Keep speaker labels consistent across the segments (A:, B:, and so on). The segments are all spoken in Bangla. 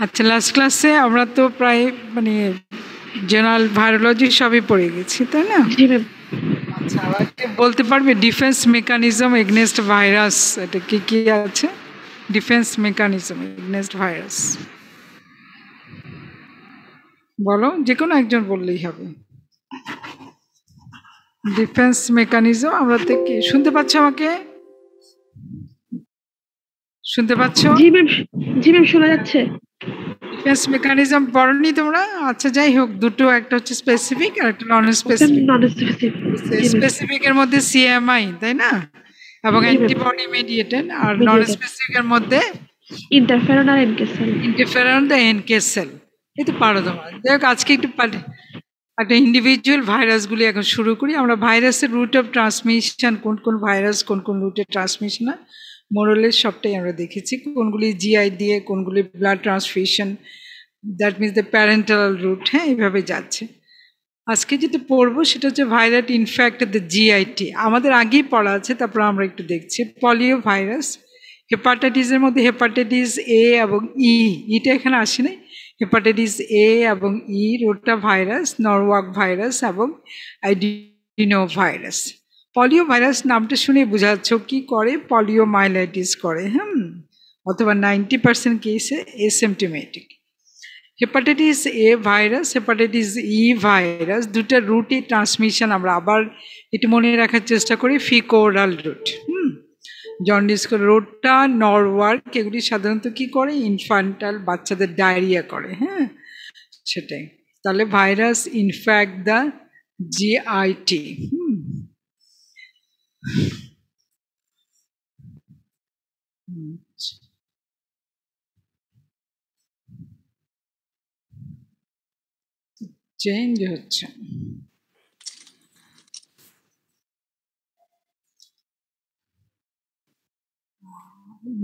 A: আচ্ছা, লাস্ট ক্লাসে আমরা তো প্রায় মানে জেনারেল ভাইরোলজি সবই পড়ে গেছি, তাই না?
B: জি ম্যাম।
A: আচ্ছা, আমাকে বলতে পারবে ডিফেন্স মেকানিজম এগনেস্ট ভাইরাস এটা কি কি আছে? ডিফেন্স মেকানিজম এগনেস্ট ভাইরাস বলো, যে কোনো একজন বললেই হবে। ডিফেন্স মেকানিজম আমরা থেকে শুনতে পাচ্ছ? আমাকে শুনতে পাচ্ছ?
B: জি ম্যাম, জি ম্যাম শোনা যাচ্ছে।
A: ডিফেন্স মেকানিজম পড়নি তোমরা? আচ্ছা, যাই হোক, দুটো, একটা হচ্ছে স্পেসিফিক আর একটা non specific.
B: Non specific.
A: Specific এর মধ্যে সিএমআই, তাই না, এবং অ্যান্টিবডি মেডিয়েটেড, আর নন স্পেসিফিক এর মধ্যে
B: ইন্টারফেরন আর NK cell.
A: Interferon the NK cell. এই তো পারো তোমরা। যাই হোক, আজকে একটু একটা ইন্ডিভিজুয়াল ভাইরাসগুলি এখন শুরু করি। আমরা ভাইরাসের রুট অফ ট্রান্সমিশন, কোন কোন ভাইরাস কোন কোন রুটে ট্রান্সমিশন হয়, মোরলের সবটাই আমরা দেখেছি। কোনগুলি জিআই দিয়ে, কোনগুলি blood transfusion, that means the parenteral route. হ্যাঁ, এইভাবে যাচ্ছে। আজকে যেটা পড়বো সেটা হচ্ছে ভাইরাস ইনফ্যাক্ট দ্য জিআইটি। আমাদের আগেই পড়া আছে, তারপর আমরা একটু দেখছি। পলিও ভাইরাস, হেপাটাইটিসের মধ্যে হেপাটাইটিস এ এবং ইটা এখানে আসে নাই। হেপাটাইটিস এ এবং ই, রোটা ভাইরাস, নরওয়াক ভাইরাস এবং আইডিনো ভাইরাস। পলিও ভাইরাস নামটা শুনে বোঝাচ্ছ কি করে? পলিও মাইলাইটিস করে, অথবা 90% কেসে asymptomatic. Hepatitis A virus, hepatitis E virus, দুটা রুটই ট্রান্সমিশন আমরা আবার একটু মনে রাখার চেষ্টা করি। ফিকোরাল রুট, জন্ডিস রোডটা, নরওয়ার্ক, এগুলি সাধারণত কি করে? ইনফ্যান্টাল বাচ্চাদের ডায়রিয়া করে। হ্যাঁ, সেটাই। তাহলে virus in fact the GIT. Change হচ্ছে।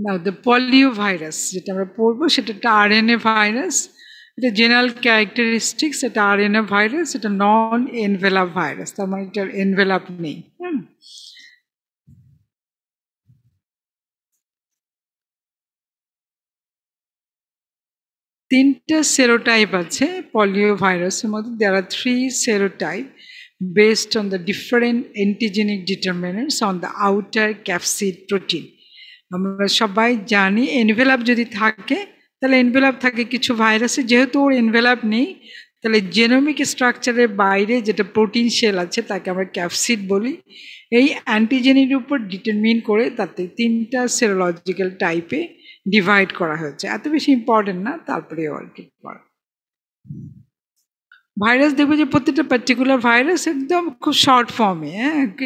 A: Now the polio virus যেটা আমরা পড়বো সেটা একটা আরএনএ ভাইরাস। এটা জেনারেল ক্যারেক্টারিস্টিক্স, এটা আরএনএ ভাইরাস, এটা নন এনভেলাপ ভাইরাস, তার মানে এটার এনভেলাপ নেই। তিনটা সেরোটাইপ আছে পলিও ভাইরাসের মধ্যে। দেয়ার আর 3 serotype based on the different antigenic determinants on the outer capsid protein. আমরা সবাই জানি এনভেলাপ যদি থাকে তাহলে এনভেলাপ থাকে কিছু ভাইরাসে, যেহেতু ওর এনভেলাপ নেই তাহলে জেনোমিক স্ট্রাকচারের বাইরে যেটা প্রোটিন শেল আছে তাকে আমরা ক্যাপসিড বলি। এই অ্যান্টিজেনের উপর ডিটারমিন করে তাতে তিনটা সেরোলজিক্যাল টাইপে ডিভাইড করা হয়েছে। এত বেশি ইম্পর্টেন্ট না, তারপরেও আর কি পড়া। ভাইরাস দেখবে যে প্রত্যেকটা পার্টিকুলার ভাইরাস একদম খুব শর্ট ফর্মে,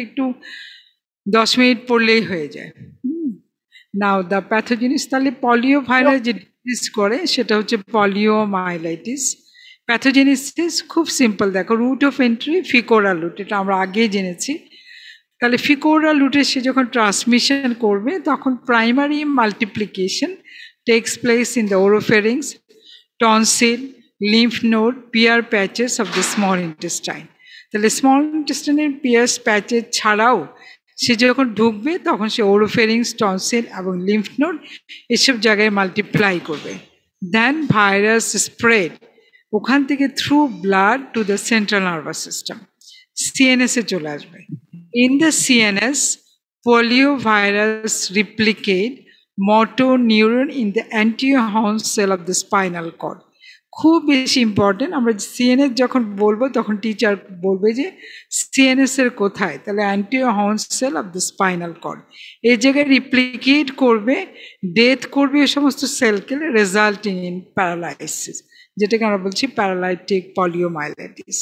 A: একটু 10 মিনিট পড়লেই হয়ে যায়। নাও দ্য প্যাথোজেনিস, তাহলে পলিও ভাইরাস যে ডিজিজ করে সেটা হচ্ছে পলিও মাইলাইটিস। প্যাথোজেনিসিস খুব সিম্পল, দেখো, রুট অফ এন্ট্রি ফিকোরাল রুট, এটা আমরা আগেই জেনেছি। তাহলে ফিকোরাল রুটে সে যখন ট্রান্সমিশন করবে তখন primary multiplication takes place in the oropharynx, tonsil, lymph node, Peyer's patches of the small intestine. তাহলে স্মল ইন্টেস্টাইনের পিয়ার্স প্যাচেস ছাড়াও সে যখন ঢুকবে তখন সে ওরোফেরিংস, টনসিল এবং লিম্ফ নোড এসব জায়গায় মাল্টিপ্লাই করবে। দেন ভাইরাস স্প্রেড ওখান থেকে through blood to the central nervous system, সিএনএসে চলে আসবে। In the CNS poliovirus replicate motor neuron in the anterior horn cell of the spinal cord. খুব বেশি ইম্পর্টেন্ট। আমরা সিএনএস যখন বলবো তখন টিচার বলবে যে সিএনএস এর কোথায়, তাহলে anterior horn cell of the spinal cord. এই জায়গায় রিপ্লিকেট করবে, ডেথ করবে এই সমস্ত সেলকে, রেজাল্টিং ইন প্যারালাইসিস, যেটাকে আমরা বলছি প্যারালাইটিক পলিওমাইলাইটিস।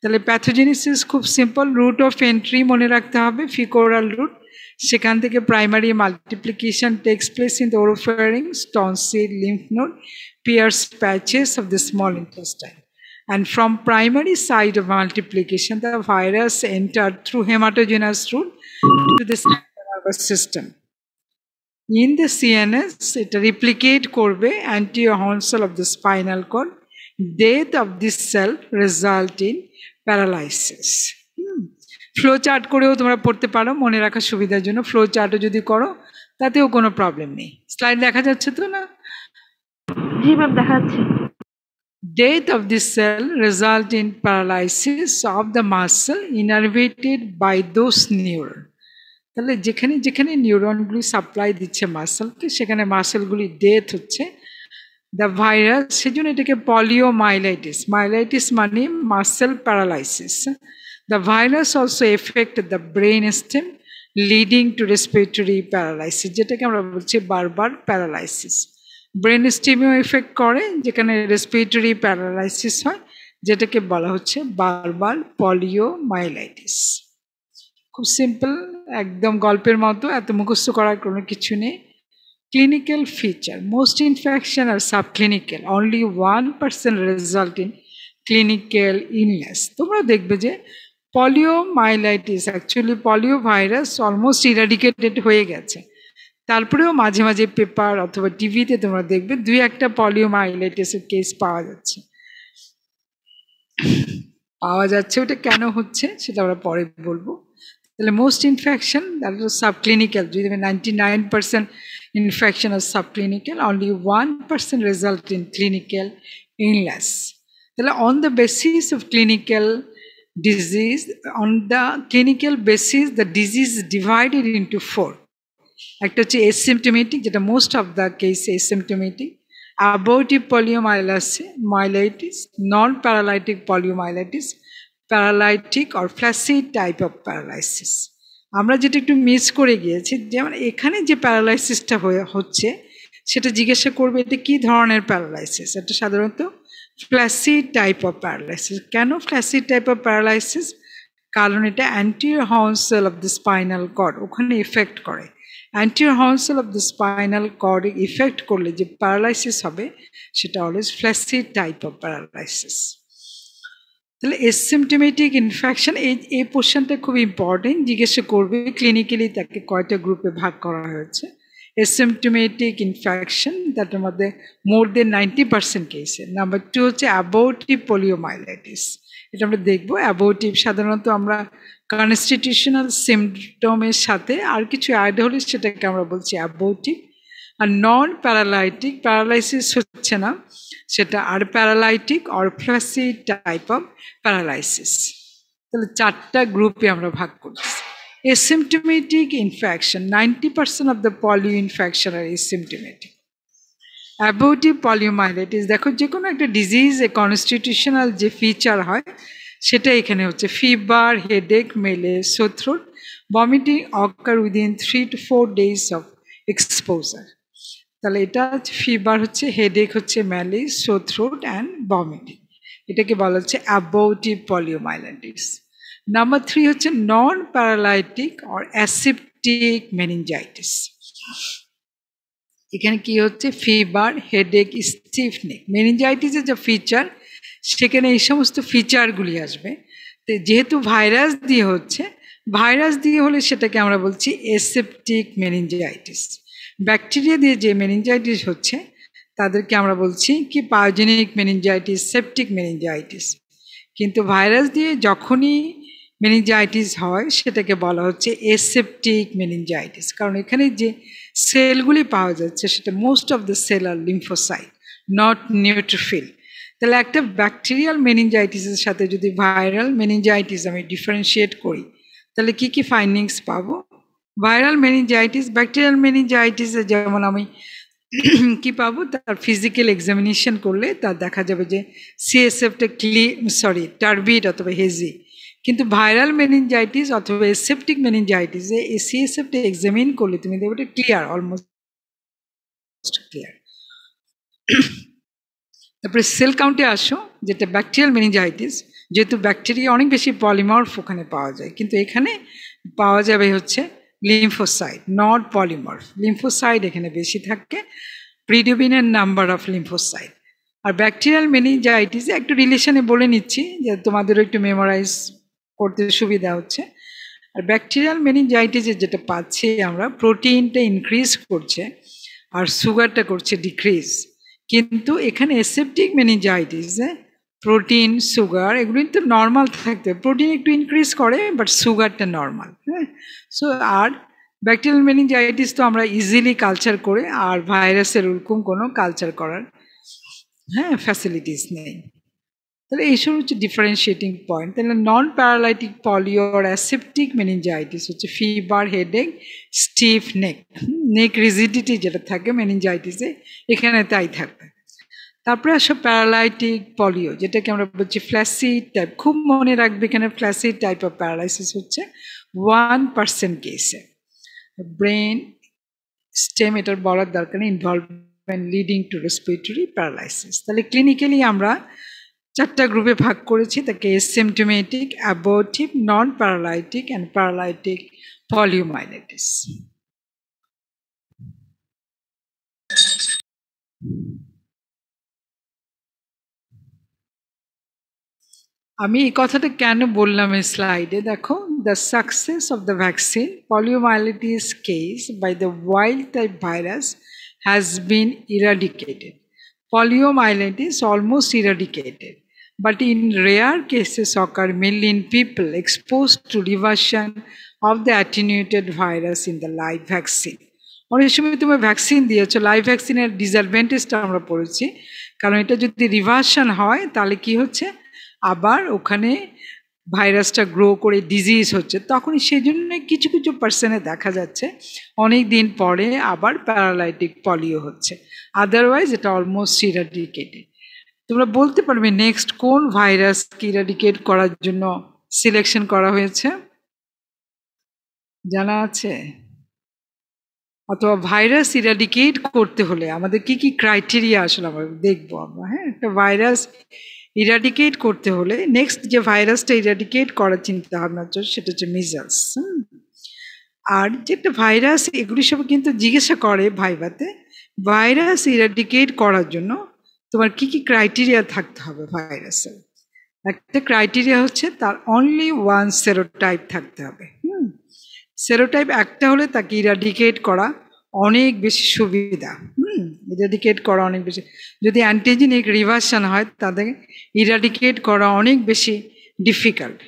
A: তাহলে প্যাথোজেনিসিস খুব সিম্পল, রুট অফ এন্ট্রি মনে রাখতে হবে ফিকোরাল রুট, সেখান থেকে primary multiplication takes place in the oropharynx, tonsil, lymph node, Pierce patches of the small intestine. And from primary site of multiplication, the virus entered through hematogenous route to the central nervous system. In the CNS, it replicate korbe anterior horn cell of the spinal cord. Death of this cell result in paralysis. Flow chart করেও তোমরা পড়তে পারো মনে রাখার সুবিধার জন্য। ফ্লো চার্টও যদি করো তাতেও কোনো প্রবলেম নেই। স্লাইড দেখা যাচ্ছে তো না?
B: জি ম্যাম দেখা যাচ্ছে।
A: Death of this cell result in paralysis of the muscle innervated by those neuron. তাহলে যেখানে যেখানে নিউরনগুলি সাপ্লাই দিচ্ছে মাসেলকে সেখানে মাসেলগুলি ডেথ হচ্ছে। দ্য ভাইরাস, সেজন্য এটাকে পলিওমাইলাইটিস, মাইলাইটিস মানে muscle paralysis. The virus also effect the brain stem leading to respiratory paralysis, যেটাকে আমরা বলছি বারবার প্যারালাইসিস। ব্রেন স্টেমেও এফেক্ট করে যেখানে রেসপিরেটরি প্যারালাইসিস হয়, যেটাকে বলা হচ্ছে বারবার পলিওমাইলাইটিস। খুব সিম্পল, একদম গল্পের মতো, এত মুখস্থ করার কোনো কিছু নেই। Clinical feature, most infection are subclinical, only 1% result in clinical illness. তোমরা দেখবে যে poliomyelitis actually polio virus almost eradicated হয়ে গেছে, তারপরেও মাঝে মাঝে পেপার অথবা টিভিতে তোমরা দেখবে 2-1টা পলিওমাইলাইটিসের কেস পাওয়া যাচ্ছে। ওটা কেন হচ্ছে সেটা আমরা পরে বলবো। তাহলে most infection that is subclinical, যদি 99% infection are subclinical, only 1% result in clinical illness. তাহলে on the basis of clinical disease, on the clinical basis the disease is divided into 4. একটা হচ্ছে asymptomatic, যেটা most of the case asymptomatic, abortive poliomyelitis, non-paralytic poliomyelitis, paralytic or flaccid type of paralysis. আমরা যেটা একটু মিস করে গিয়েছি, যেমন এখানে যে প্যারালাইসিসটা হচ্ছে সেটা জিজ্ঞাসা করবে এটা কি ধরনের প্যারালাইসিস। এটা সাধারণত ফ্ল্যাসিড টাইপ অফ প্যারালাইসিস। কেন ফ্ল্যাসিড টাইপ অফ প্যারালাইসিস? কারণ এটা anterior horn cell of the spinal cord ওখানে ইফেক্ট করে। Anterior horn cell of the spinal cord effect করলে যে প্যারালাইসিস হবে সেটা always flaccid type of paralysis. তাহলে এসিমটোমেটিক ইনফেকশন, এই পোর্শনটা খুব ইম্পর্টেন্ট, জিজ্ঞাসা করবে ক্লিনিক্যালি তাকে কয়টা গ্রুপে ভাগ করা হয়েছে। asymptomatic infection, তার মধ্যে মোর দেন 90% কেসে। নাম্বার 2 হচ্ছে অ্যাবর্টিভ poliomyelitis, এটা আমরা দেখবো। অ্যাবর্টিভ সাধারণত আমরা কনস্টিটিউশনাল সিমটমের সাথে আর কিছু অ্যাড হলে সেটাকে আমরা বলছি অ্যাবর্টিভ। আর নন প্যারালাইটিক, প্যারালাইসিস হচ্ছে না সেটা, আর paralytic or flaccid type of paralysis. তাহলে 4টা গ্রুপে আমরা ভাগ করছি। Asymptomatic infection, 90% of the polio infection are asymptomatic. Abortive poliomyelitis, দেখো যে কোনো একটা ডিজিজে কনস্টিটিউশনাল যে ফিচার হয় সেটা এখানে হচ্ছে ফিভার, হেডেক, মেলে, সোর throat, vomiting ochre within 3 to 4 days of exposure. তাহলে এটা ফিভার হচ্ছে, হেডেক হচ্ছে, মেলে, সোর থ্রোট অ্যান্ড ভমিটিং, এটাকে বলা হচ্ছে অ্যাবর্টিভ poliomyelitis. নাম্বার 3 হচ্ছে নন প্যারালাইটিক অর অ্যাসেপ্টিক মেনিনজাইটিস। এখানে কি হচ্ছে ফিভার, হেডেক, স্টিফ নেক। মেনিনজাইটিসের যে ফিচার সেখানে এই সমস্ত ফিচারগুলি আসবে। তো যেহেতু ভাইরাস দিয়ে হচ্ছে, ভাইরাস দিয়ে হলে সেটাকে আমরা বলছি অ্যাসেপ্টিক মেনিনজাইটিস। ব্যাকটেরিয়া দিয়ে যে মেনিনজাইটিস হচ্ছে তাদেরকে আমরা বলছি কি পায়োজেনিক মেনিনজাইটিস, সেপ্টিক মেনিনজাইটিস। কিন্তু ভাইরাস দিয়ে যখনই মেনিনজাইটিস হয় সেটাকে বলা হচ্ছে অ্যাসেপ্টিক মেনিনজাইটিস, কারণ এখানে যে সেলগুলি পাওয়া যাচ্ছে সেটা মোস্ট অফ দ্য সেল আর লিম্ফোসাইট, নট নিউট্রোফিল। তাহলে একটা ব্যাকটেরিয়াল মেনিনজাইটিসের সাথে যদি ভাইরাল মেনিনজাইটিস আমি ডিফারেন্সিয়েট করি তাহলে কি কি ফাইন্ডিংস পাবো? ভাইরাল মেনিনজাইটিস, ব্যাকটেরিয়াল মেনিনজাইটিসে যেমন আমি কি পাবো, তার ফিজিক্যাল এক্সামিনেশন করলে তার দেখা যাবে যে সিএসএফটা টার্বিড অথবা হেজি। কিন্তু ভাইরাল মেনিনজাইটিস অথবা সেপ্টিক মেনিনজাইটিসে এই সিএসএফটা এক্সামিন করলে তুমি দেখবে এটা ক্লিয়ার, অলমোস্ট ক্লিয়ার। তারপরে সেল কাউন্টে আসো, যেটা ব্যাকটেরিয়াল মেনিনজাইটিস, যেহেতু ব্যাকটেরিয়া অনেক বেশি পলিমার্ফ ওখানে পাওয়া যায়, কিন্তু এখানে পাওয়া যাবে হচ্ছে লিম্ফোসাইট, নট পলিমার্ফ। লিম্ফোসাইট এখানে বেশি থাকে, প্রিডোমিনেন্ট নাম্বার অফ লিম্ফোসাইট। আর ব্যাকটেরিয়াল মেনিনজাইটিসে একটু রিলেশনে বলে নিচ্ছি যে তোমাদেরও একটু মেমোরাইজ করতে সুবিধা হচ্ছে। আর ব্যাকটেরিয়াল মেনিনজাইটিসে যেটা পাচ্ছি আমরা, প্রোটিনটা ইনক্রিজ করছে আর সুগারটা করছে ডিক্রিজ। কিন্তু এখানে অ্যাসেপ্টিক মেনিনজাইটিসে প্রোটিন, সুগার এগুলো কিন্তু নর্মাল থাকতে, প্রোটিন একটু ইনক্রিজ করে বাট সুগারটা নর্মাল। হ্যাঁ, সো আর ব্যাকটেরিয়াল মেনিনজাইটিস তো আমরা ইজিলি কালচার করে, আর ভাইরাসের ওরকম কোনো কালচার করার হ্যাঁ, ফ্যাসিলিটিস নেই। তাহলে এইসব হচ্ছে ডিফারেন্সিয়েটিং পয়েন্ট। তাহলে নন প্যারালাইটিক পলিও আর অ্যাসেপ্টিক মেনিনজাইটিস হচ্ছে ফিভার, হেডেক, স্টিফ নেক, নেক রিজিডিটি যেটা থাকে মেনিনজাইটিসে এখানে তাই থাকবে। তারপরে আসো প্যারালাইটিক পলিও, যেটাকে আমরা বলছি ফ্ল্যাসিড টাইপ। খুব মনে রাখবে এখানে ফ্ল্যাসিড টাইপ অফ প্যারালাইসিস হচ্ছে 1% কেসে। ব্রেন স্টেম এটার বলার দরকার নেই, involvement leading to respiratory paralysis. তাহলে ক্লিনিক্যালি আমরা 4টা গ্রুপে ভাগ করেছি, তাকে asymptomatic, abortive, non paralytic and paralytic poliomyelitis. আমি এই কথাটা কেন বললাম এই স্লাইডে দেখো, the success of the vaccine poliomyelitis case by the wild type virus has been eradicated. Poliomyelitis almost eradicated, but in rare cases occur mainly in people exposed to reversion of the attenuated virus in the live vaccine. অনেক সময় তুমি ভ্যাকসিন দিয়েছো, লাইভ ভ্যাকসিনের ডিসঅ্যাডভান্টেজটা আমরা পড়েছি, কারণ এটা যদি রিভার্সন হয় তাহলে কি হচ্ছে, আবার ওখানে ভাইরাসটা গ্রো করে ডিজিজ হচ্ছে, তখন সেই জন্য কিছু কিছু পার্সনে দেখা যাচ্ছে অনেক দিন পরে আবার প্যারালাইটিক পলিও হচ্ছে, আদারওয়াইজ এটা অলমোস্ট ইরাডিকেটেড। তোমরা বলতে পারবে নেক্সট কোন ভাইরাসকে ইরাডিকেট করার জন্য সিলেকশন করা হয়েছে, জানা আছে? অথবা ভাইরাস ইরাডিকেট করতে হলে আমাদের কি কি ক্রাইটেরিয়া আসলে আমরা দেখবো আমরা। হ্যাঁ, একটা ভাইরাস ইরাডিকেট করতে হলে নেক্সট যে ভাইরাসটা ইরাডিকেট করার চিন্তা ভাবনা হচ্ছে সেটা হচ্ছে মিজলস। আর যেটা ভাইরাস এগুলি সব কিন্তু জিজ্ঞাসা করে ভাইভাতে, ভাইরাস ইরাডিকেট করার জন্য তোমার কি কি ক্রাইটেরিয়া থাকতে হবে ভাইরাসের। একটা ক্রাইটেরিয়া হচ্ছে তার অনলি ওয়ান সেরোটাইপ থাকতে হবে। সেরোটাইপ একটা হলে তাকে ইরাডিকেট করা অনেক বেশি সুবিধা। ইরাডিকেট করা অনেক বেশি, যদি অ্যান্টিজেনিক রিভার্সন হয় তাদের ইরাডিকেট করা অনেক বেশি ডিফিকাল্ট।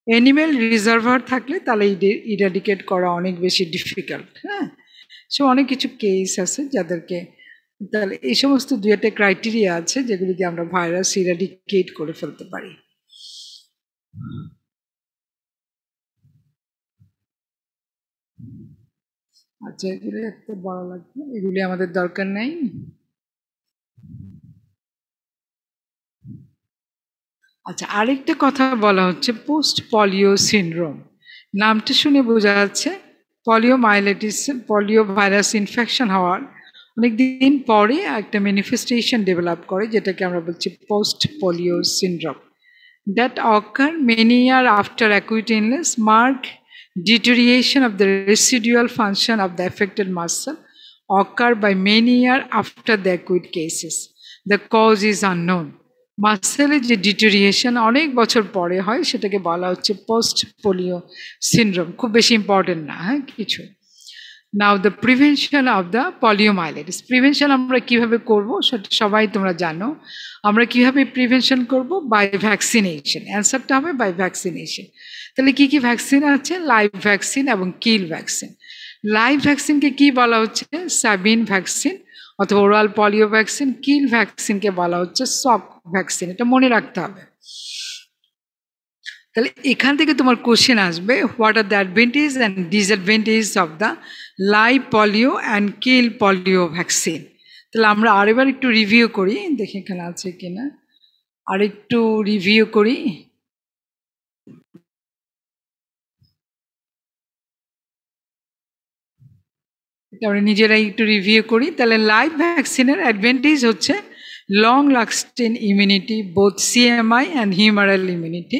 A: অ্যানিম্যাল রিজার্ভার থাকলে তাহলে ইরাডিকেট করা অনেক বেশি ডিফিকাল্ট। হ্যাঁ, সো অনেক কিছু কেস আছে যাদেরকে, তাহলে এই সমস্ত 2-একটা ক্রাইটেরিয়া আছে যেগুলি দিয়ে আমরা ভাইরাস ইরাডিকেট করে ফেলতে পারি। আচ্ছা, এগুলি একটা বড় লাগবে, এগুলি আমাদের দরকার নাই। আচ্ছা, আরেকটা কথা বলা হচ্ছে পোস্ট পলিও সিনড্রোম। নামটা শুনে বোঝা যাচ্ছে পলিওমাইলাইটিস, পলিও ভাইরাস ইনফেকশন হওয়ার অনেক দিন পরে একটা ম্যানিফেস্টেশন ডেভেলপ করে, যেটাকে আমরা বলছি post polio syndrome. That occur many years after acute illness, mark deterioration of the residual function of the affected muscle occur by many years after the acute cases. The cause is unknown. মাসেলের যে ডিটোরিয়েশন অনেক বছর পরে হয় সেটাকে বলা হচ্ছে পোস্ট পোলিও সিনড্রোম। খুব বেশি ইম্পর্টেন্ট না, হ্যাঁ কিছু। Now the prevention of the poliomyelitis, prevention আমরা কিভাবে করব সেটা সবাই তোমরা জানো। আমরা কিভাবে প্রিভেনশন করব? By vaccination. অ্যান্সারটা হবে বাই ভ্যাকসিনেশন। তাহলে কি কি ভ্যাকসিন আছে? লাইভ ভ্যাকসিন এবং কিল ভ্যাকসিন। লাইভ ভ্যাকসিনকে কি বলা হচ্ছে? সাবিন ভ্যাকসিন অথবা ওরাল পলিও ভ্যাকসিন। কিল ভ্যাকসিনকে বলা হচ্ছে সক ভ্যাকসিন। এটা মনে রাখতে হবে। তাহলে এখান থেকে তোমার কোশ্চেন আসবে, what are the advantage and disadvantage of the live polio and kill polio vaccine. তাহলে আমরা আরেকবার একটু রিভিউ করি, দেখি এখানে আছে কিনা, আরেকটু রিভিউ করি। আমরা নিজেরাই একটু রিভিউ করি। তাহলে লাইভ ভ্যাকসিনের অ্যাডভান্টেজ হচ্ছে long lasting immunity, both CMI and humeral immunity,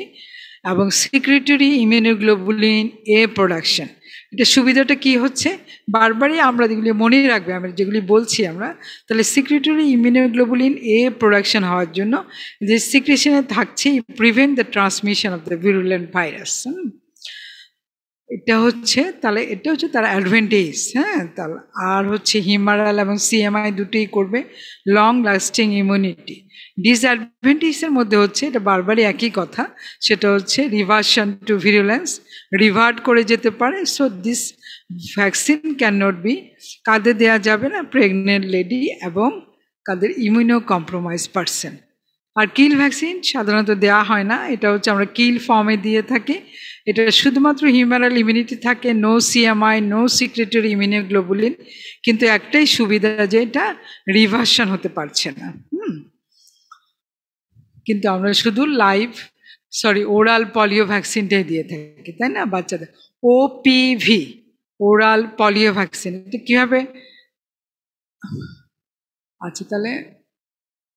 A: এবং সিক্রেটরি ইমিউনোগ্লোবুলিন এ প্রোডাকশন। এটা সুবিধাটা কি হচ্ছে, বারবারই আমরা যেগুলি মনে রাখবে, আমরা যেগুলি বলছি আমরা, তাহলে সিক্রেটরি ইমিউনোগ্লোবুলিন এ প্রোডাকশন হওয়ার জন্য যে সিক্রেশনে থাকছে prevent the transmission of the virulent virus. এটা হচ্ছে তাহলে এটা হচ্ছে তার অ্যাডভান্টেজ। হ্যাঁ, তাহলে আর হচ্ছে হিমারাল এবং সিএমআই দুটোই করবে লং লাস্টিং ইমিউনিটি। ডিসঅ্যাডভান্টেজের মধ্যে হচ্ছে, এটা বারবারই একই কথা, সেটা হচ্ছে রিভার্সন টু ভিরুলেন্স, রিভার্ট করে যেতে পারে। So this vaccine can not be, কাঁধে দেওয়া যাবে না, প্রেগনেন্ট লেডি এবং কাদের ইমিউনো কম্প্রোমাইজ পারসন। আর কিল ভ্যাকসিন সাধারণত দেওয়া হয় না, এটা হচ্ছে আমরা কিল ফর্মে দিয়ে থাকি। এটা শুধুমাত্র হিউম্যারাল ইমিউনিটি থাকে, no CMI, no secretory immunoglobulin, কিন্তু একটাই সুবিধা যে এটা রিভার্সন হতে পারছে না। কিন্তু আমরা শুধু ওরাল পলিও ভ্যাকসিনটাই দিয়ে থাকি, তাই না বাচ্চাদের। ওপিভি, ওরাল পলিও ভ্যাকসিন, এটা কিভাবে? আচ্ছা, তাহলে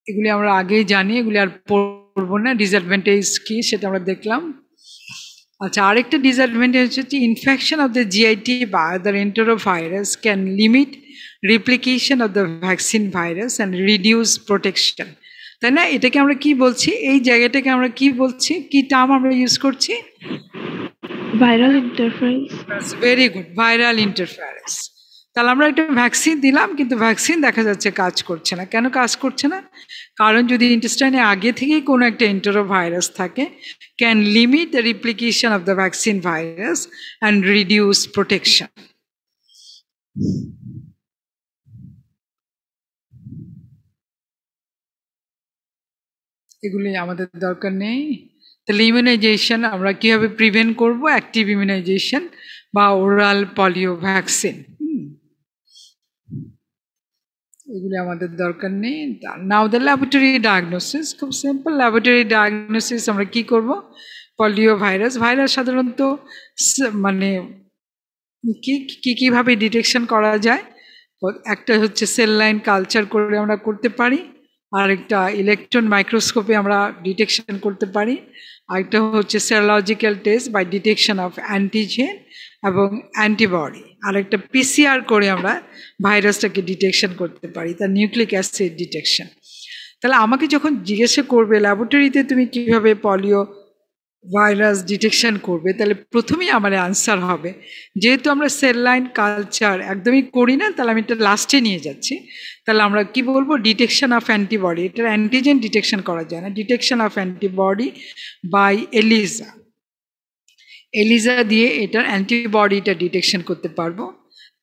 A: এগুলি আমরা আগেই জানি, এগুলি আর পড়বো না। ডিসঅ্যাডভান্টেজ কি সেটা আমরা দেখলাম। আচ্ছা, আরেকটা ডিসঅ্যাডভান্টেজ হচ্ছে ইনফেকশন অফ দ্য জিআইটি বা other enterovirus can limit replication of the vaccine virus and reduce protection, তাই না? এটাকে আমরা কি বলছি, এই জায়গাটাকে আমরা কি বলছি, কি টার্ম আমরা ইউজ করছি?
B: Viral interference.
A: Very good, viral interference. তাহলে আমরা একটা ভ্যাকসিন দিলাম, কিন্তু ভ্যাকসিন দেখা যাচ্ছে কাজ করছে না। কেন কাজ করছে না? কারণ যদি ইন্টেস্টাইনে আগে থেকেই কোনো একটা এন্টেরোভাইরাস থাকে, can limit the replication of the vaccine virus and reduce protection. এগুলি আমাদের দরকার নেই। তাহলে ইমিউনাইজেশন আমরা কিভাবে প্রিভেন্ট করব? অ্যাক্টিভ ইমিউনাইজেশন বা ওরাল পলিও ভ্যাকসিন, এগুলি আমাদের দরকার নেই। নাও দ্য ল্যাবরেটরি ডায়াগনোসিস, খুব সিম্পল ল্যাবরেটরি ডায়াগনোসিস। আমরা কি করব? পলিও ভাইরাস সাধারণত মানে কিভাবে ডিটেকশন করা যায়? একটা হচ্ছে সেল লাইন কালচার করে আমরা করতে পারি, আরেকটা ইলেকট্রন মাইক্রোস্কোপে আমরা ডিটেকশন করতে পারি, আরেকটা হচ্ছে serological test by detection of antigen এবং অ্যান্টিবডি, আরেকটা পিসিআর করে আমরা ভাইরাসটাকে ডিটেকশন করতে পারি, তার নিউক্লিক অ্যাসিড ডিটেকশন। তাহলে আমাকে যখন জিজ্ঞাসা করবে ল্যাবরেটরিতে তুমি কিভাবে পলিও ভাইরাস ডিটেকশন করবে, তাহলে প্রথমেই আমার আনসার হবে, যেহেতু আমরা সেল লাইন কালচার একদমই করি না, তাহলে আমি এটা লাস্টে নিয়ে যাচ্ছি। তাহলে আমরা কি বলবো? Detection of antibody. এটার অ্যান্টিজেন ডিটেকশন করা যায় না, detection of antibody by ELISA দিয়ে এটার অ্যান্টিবডিটা ডিটেকশন করতে পারবো।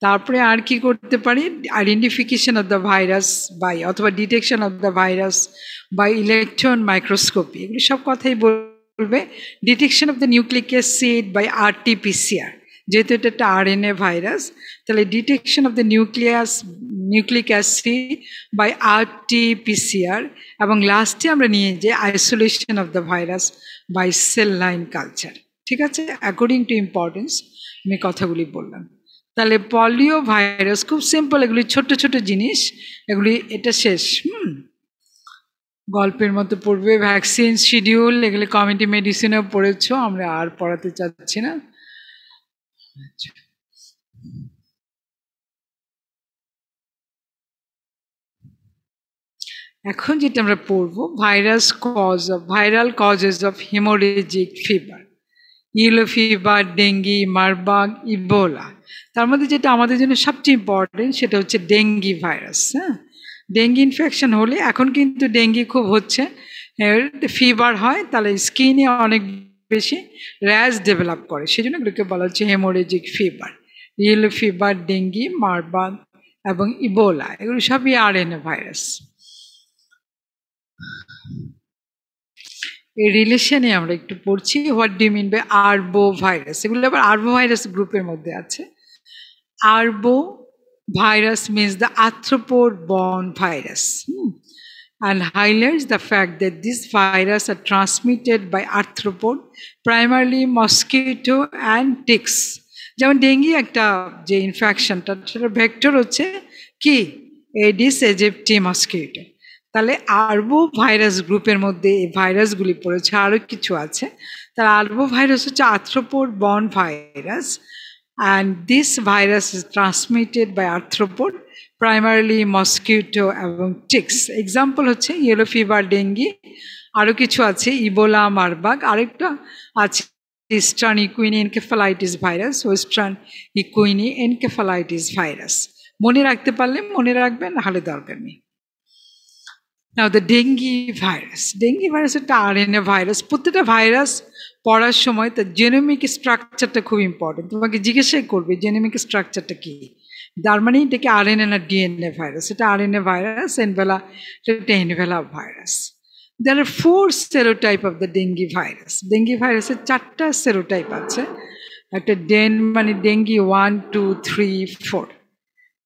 A: তারপরে আর কি করতে পারি? Identification of the virus by, অথবা detection of the virus by electron microscopy. এগুলি সব কথাই বলবে। Detection of the nucleic acid by RTPCR, যেহেতু এটা একটা আরএনএ ভাইরাস, তাহলে detection of the nucleic acid by RTPCR, এবং লাস্টে আমরা নিয়ে যাই isolation of the virus by cell line culture. ঠিক আছে, অ্যাকর্ডিং টু ইম্পর্টেন্স আমি কথাগুলি বললাম। তাহলে পলিও ভাইরাস খুব সিম্পল, এগুলি ছোট ছোট জিনিস, এগুলি এটা শেষ। গল্পের মতো পড়বে। ভ্যাকসিন শিডিউল, এগুলি কমিউনিটি মেডিসিনেও পড়েছো, আমরা আর পড়াতে চাচ্ছি না। এখন যেটা আমরা পড়বো, viral causes of haemorrhagic fever, yellow fever, dengue, Marburg, Ebola. তার মধ্যে যেটা আমাদের জন্য সবচেয়ে ইম্পর্টেন্ট সেটা হচ্ছে ডেঙ্গি ভাইরাস। ডেঙ্গি ইনফেকশন হলে, এখন কিন্তু ডেঙ্গি খুব হচ্ছে, ফিভার হয়, তাহলে স্কিনে অনেক বেশি র্যাশ ডেভেলপ করে, সেই জন্য এগুলোকে বলা হচ্ছে haemorrhagic fever. Yellow fever, dengue, Marburg এবং ইবোলা, এগুলো সবই আরএনএ ভাইরাস। এই রিলেশনে আমরা একটু পড়ছি, what do mean by arbo virus. এগুলো আবার আরবো ভাইরাস গ্রুপের মধ্যে আছে। Arbo virus means the arthropod-borne virus, and highlights the fact that this virus are transmitted by arthropod, primarily mosquito and ticks. যেমন ডেঙ্গি একটা যে ইনফেকশনটা, সেটা ভেক্টর হচ্ছে কি? Aedes aegypti mosquito. তাহলে আরবো ভাইরাস গ্রুপের মধ্যে এই ভাইরাসগুলি পড়েছে, আরও কিছু আছে। তাহলে আরবো ভাইরাস হচ্ছে arthropod-borne virus, and this virus is transmitted by arthropod, primarily mosquito এবং ticks. এক্সাম্পল হচ্ছে ইয়েলো ফিভার, ডেঙ্গি, আরও কিছু আছে ইবোলা, মারবার্গ, আরেকটা আছে eastern equine encephalitis virus, western equine encephalitis virus. মনে রাখতে পারলে মনে রাখবেন, নাহলে দরকার নেই। Now the dengue virus একটা আরএনএ ভাইরাস। প্রত্যেকটা ভাইরাস পড়ার সময় তার জেনোমিক স্ট্রাকচারটা খুব ইম্পর্টেন্ট। তোমাকে জিজ্ঞাসা করবে জেনোমিক স্ট্রাকচারটা কি, তার মানে এটাকে আরএনএ না ডিএনএ ভাইরাস, এটা আরএনএ ভাইরাস, এনভেলা এটা এনভেলা virus. There are 4 serotype of the dengue virus. Dengue virus এর 4টা serotype আছে। একটা মানে dengue 1, 2, 3, 4.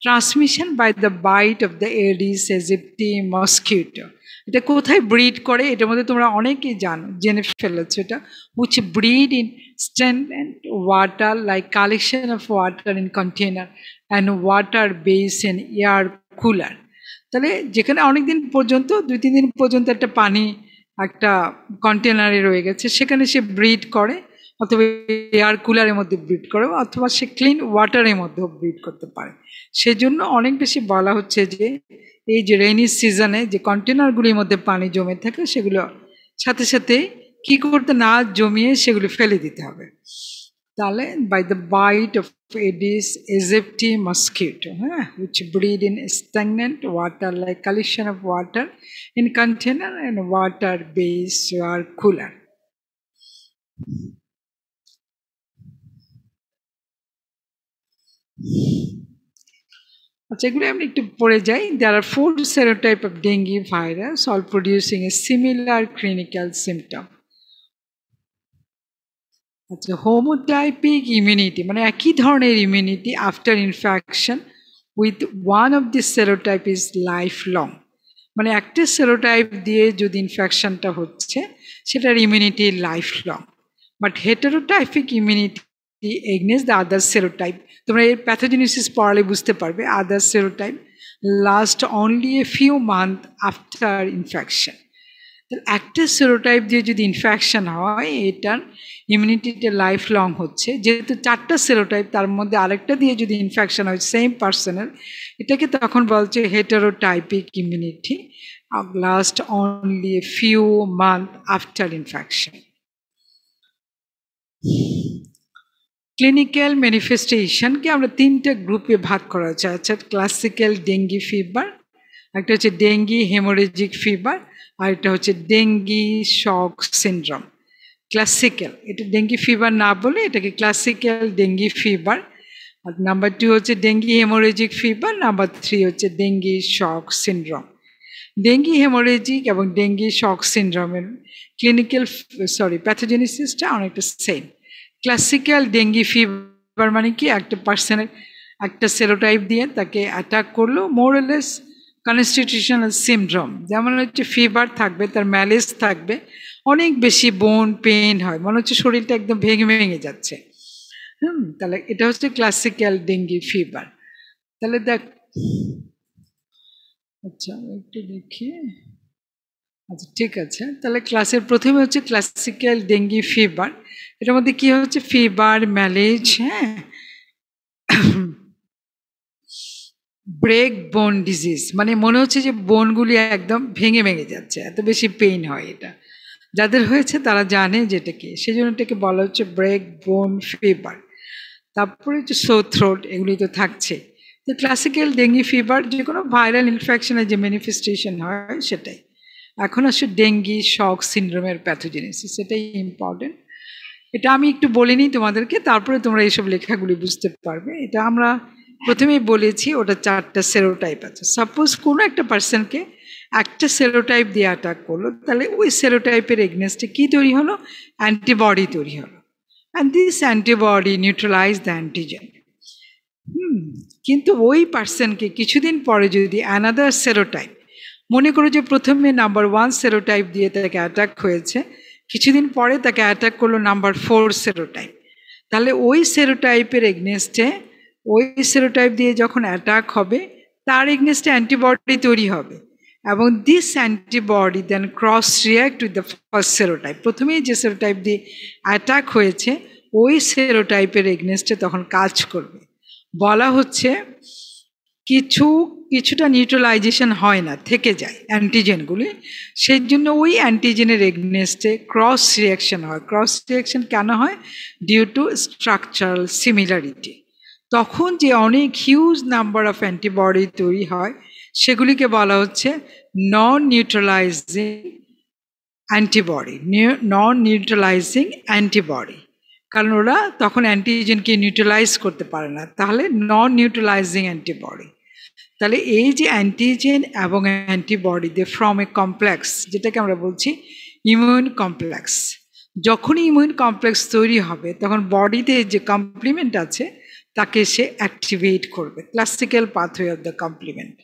A: Transmission by the bite of the Aedes aegypti mosquito. এটা কোথায় ব্রিড করে এটার মধ্যে তোমরা অনেকেই জেনে ফেলেছো এটা, which breed in stagnant water like collection of water in container and water basin air cooler. তাহলে যেখানে অনেকদিন পর্যন্ত 2-3 দিন পর্যন্ত একটা পানি একটা কন্টেনারে রয়ে গেছে, সেখানে সে ব্রিড করে, অথবা এয়ার কুলারের মধ্যে ব্রিড করে, অথবা সে ক্লিন ওয়াটারের মধ্যেও ব্রিড করতে পারে। সেজন্য অনেক বেশি বলা হচ্ছে যে এই যে রেইনি সিজনে যে কন্টেনারগুলির মধ্যে পানি জমে থাকে সেগুলো সাথে সাথে কি করতে না জমিয়ে সেগুলো ফেলে দিতে হবে। তাহলে by the bite of Aedes aegypti mosquito, which breed in stagnant water like collection of water in container and water base or cooler. আচ্ছা, এগুলো আমি একটু পড়ে যাই। There are 4 serotype of dengue virus, all producing a similar clinical symptom. আচ্ছা, হোমোটাইপিক ইমিউনিটি মানে একই ধরনের immunity after infection with one of this serotype is life long. মানে একটা সেরোটাইপ দিয়ে যদি ইনফেকশনটা হচ্ছে সেটার immunity life long. But heterotypic immunity against the other serotype, তোমরা এর প্যাথোজেনেসিস পড়ালে বুঝতে পারবে, other serotype last only a few month after infection. একটা সেরোটাইপ দিয়ে যদি ইনফেকশন হয় এটার ইমিউনিটিটা লাইফ লং হচ্ছে। যেহেতু 4টা সেরোটাইপ, তার মধ্যে আরেকটা দিয়ে যদি ইনফেকশন হয় সেম পার্সনের, এটাকে তখন বলছে heterotypic immunity last only a few month after infection. Clinical ম্যানিফেস্টেশনকে আমরা 3টা গ্রুপে ভাগ করা হচ্ছে। আচ্ছা, ক্লাসিক্যাল ডেঙ্গি ফিভার, একটা হচ্ছে ডেঙ্গি হেমোরেজিক ফিভার, আর এটা হচ্ছে ডেঙ্গি শক সিনড্রোম। ক্লাসিক্যাল, এটা ডেঙ্গি ফিভার না বলে এটাকে ক্লাসিক্যাল ডেঙ্গি ফিভার। আর নাম্বার 2 হচ্ছে ডেঙ্গি হেমোরেজিক ফিভার, নাম্বার 3 হচ্ছে dengue shock syndrome. Dengue haemorrhagic এবং ডেঙ্গি শক সিনড্রোমের ক্লিনিক্যাল প্যাথোজেনেসিসটা অনেকটা সেম। ক্লাসিক্যাল ডেঙ্গি ফিভার মানে কি, একটা পার্সনের একটা সেরোটাইপ দিয়ে তাকে অ্যাটাক করলো, মোরলেস কনস্টিটিউশনাল সিনড্রোম, যেমন হচ্ছে ফিভার থাকবে, তার ম্যালেজ থাকবে, অনেক বেশি বোন পেন হয়, মনে হচ্ছে শরীরটা একদম ভেঙে ভেঙে যাচ্ছে। তাহলে এটা হচ্ছে ক্লাসিক্যাল ডেঙ্গি ফিভার। তাহলে দেখ, আচ্ছা একটু দেখি, আচ্ছা ঠিক আছে। তাহলে ক্লাসের প্রথমে হচ্ছে ক্লাসিক্যাল ডেঙ্গি ফিভার। এটার মধ্যে কি হচ্ছে, ফিভার, ম্যালেজ, ব্রেক বোন ডিজিজ, মানে মনে হচ্ছে যে বোনগুলি একদম ভেঙে ভেঙে যাচ্ছে, এত বেশি পেইন হয়। এটা যাদের হয়েছে তারা জানে যেটা কি, সেই জন্য এটাকে বলা হচ্ছে ব্রেক বোন ফিভার। তারপরে হচ্ছে সোর থ্রোট, এগুলি তো থাকছে। তো ক্লাসিক্যাল ডেঙ্গি ফিভার যে কোনো ভাইরাল ইনফেকশনের যে ম্যানিফেস্টেশন হয় সেটাই। এখন আসলে ডেঙ্গি শক সিনড্রোমের প্যাথোজেনেসিস, সেটাই ইম্পর্টেন্ট। এটা আমি একটু বলে নিই তোমাদেরকে, তারপরে তোমরা এইসব লেখাগুলি বুঝতে পারবে। এটা আমরা প্রথমেই বলেছি, ওটা 4টা সেরোটাইপ আছে। সাপোজ কোনো একটা পার্সনকে একটা সেরোটাইপ দিয়ে অ্যাটাক করলো, তাহলে ওই সেরোটাইপের এগেনস্টে কী তৈরি হলো, অ্যান্টিবডি তৈরি হলো, and this antibody neutralise the antigen. কিন্তু ওই পার্সনকে কিছুদিন পরে যদি অ্যানাদার সেরোটাইপ, মনে করো যে প্রথমে নাম্বার 1 সেরোটাইপ দিয়ে তাকে অ্যাটাক হয়েছে, কিছুদিন পরে তাকে অ্যাটাক করলো নাম্বার 4 সেরোটাইপ, তাহলে ওই সেরোটাইপের এগনেস্টে ওই সেরোটাইপ দিয়ে যখন অ্যাটাক হবে তার এগনেস্টে অ্যান্টিবডি তৈরি হবে, এবং this antibody then cross react with the first serotype. প্রথমেই যে সেরোটাইপ দিয়ে অ্যাটাক হয়েছে ওই সেরোটাইপের এগনেস্টে তখন কাজ করবে। বলা হচ্ছে কিছুটা নিউট্রালাইজেশন হয় না, থেকে যায় অ্যান্টিজেনগুলি, সেই জন্য ওই অ্যান্টিজেনের এগনেস্টে ক্রস রিয়াকশন হয়। ক্রস রিয়াকশন কেন হয়, ডিউ টু স্ট্রাকচারাল সিমিলারিটি। তখন যে অনেক হিউজ নাম্বার অফ অ্যান্টিবডি তৈরি হয় সেগুলিকে বলা হচ্ছে non neutralising antibody, non neutralising antibody. কারণ ওরা তখন অ্যান্টিজেনকে নিউট্রালাইজ করতে পারে না, তাহলে নন নিউট্রালাইজিং অ্যান্টিবডি। তাহলে এই যে অ্যান্টিজেন এবং antibody they from a complex, যেটাকে আমরা বলছি ইমিউন কমপ্লেক্স। যখনই ইমিউন কমপ্লেক্স তৈরি হবে তখন বডিতে যে কমপ্লিমেন্ট আছে তাকে সে অ্যাক্টিভেট করবে, classical pathway of the complement.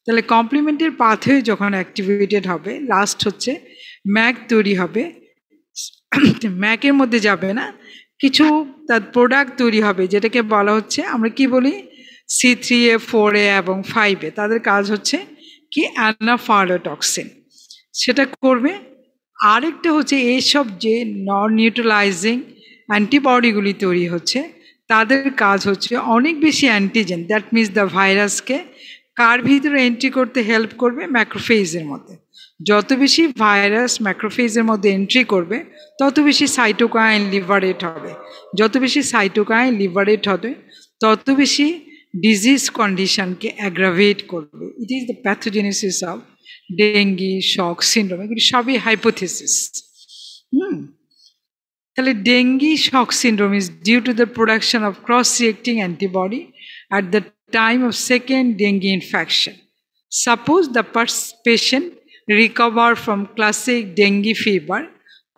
A: তাহলে কমপ্লিমেন্টের পাথওয়ে যখন অ্যাক্টিভেটেড হবে, লাস্ট হচ্ছে ম্যাক তৈরি হবে। ম্যাকের মধ্যে যাবে না, কিছু তার প্রোডাক্ট তৈরি হবে যেটাকে বলা হচ্ছে, আমরা কি বলি C3A 4A এবং 5A, তাদের কাজ হচ্ছে কি অ্যানাফালোটক্সিন, সেটা করবে। আরেকটা হচ্ছে এইসব যে নন নিউট্রালাইজিং অ্যান্টিবডিগুলি তৈরি হচ্ছে তাদের কাজ হচ্ছে অনেক বেশি অ্যান্টিজেন, দ্যাট মিনস দ্য ভাইরাসকে কার ভিতরে এন্ট্রি করতে হেল্প করবে, ম্যাক্রোফেজের মধ্যে। যত বেশি ভাইরাস ম্যাক্রোফেজের মধ্যে এন্ট্রি করবে তত বেশি সাইটোকাইন লিভারেট হবে, যত বেশি সাইটোকাইন লিভারেট হবে তত বেশি ডিজিজ কন্ডিশনকে অ্যাগ্রাভেট করবে। It is the pathogenesis of dengue shock syndrome, এগুলি সবই হাইপোথিসিস। তাহলে dengue shock syndrome is due to the production of cross reacting antibody at the time of second dengue infection. Suppose the patient recover from classic dengue fever